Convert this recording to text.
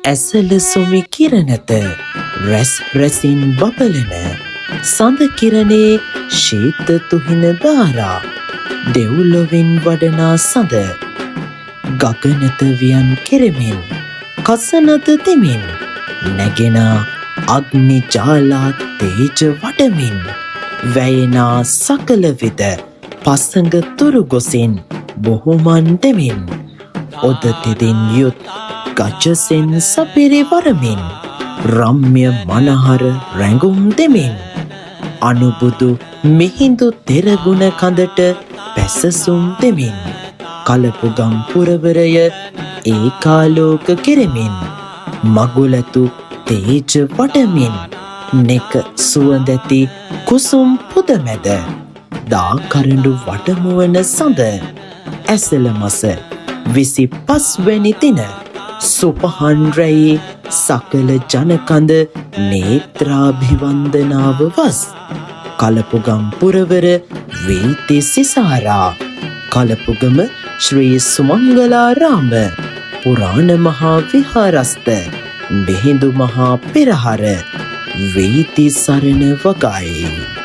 ඇසල සොමි කිරණත රැස් රැසින් බබලන සඳ කිරණේ ශීත තුහින ධාරා දෙව්ලොවින් වඩනා සඳ ගගනත වියන් කෙරෙමින් කසනත දෙමින් නැගෙන අග්නි ජාලා තේජ වඩමින් වැයෙනා සකල විද පසඟ තුරු ගොසින් බොහොමන් දෙමින් ඔද තෙදින් යුත් ගජසෙන් සපිරි වරමින් රම්‍ය මනහර රැඟුම් දෙමින් අනුබුදු මිහිඳු තෙරගුණ කඳට පැසසුම් දෙමින් කලපුගම් පුරවරය ඒකාලෝක කෙරෙමින් මගුලතු තේජ වඩමින් නෙක සුවඳැති කුසුම් පුද මැද දාකරඬු වටමුවන සඳ ඇසළ මස 25 වැනි දින සුපහන් රැයි සකල ජනකඳ නේත්‍රාභිවන්දනාව වස් කලපුගම් පුරවර වීති සිසාරා කලපුගම ශ්‍රී සුමංගලාරාම පුරාණ මහා විහාරස්ත මිහිඳු මහා පෙරහර වීති සරණ වගයි.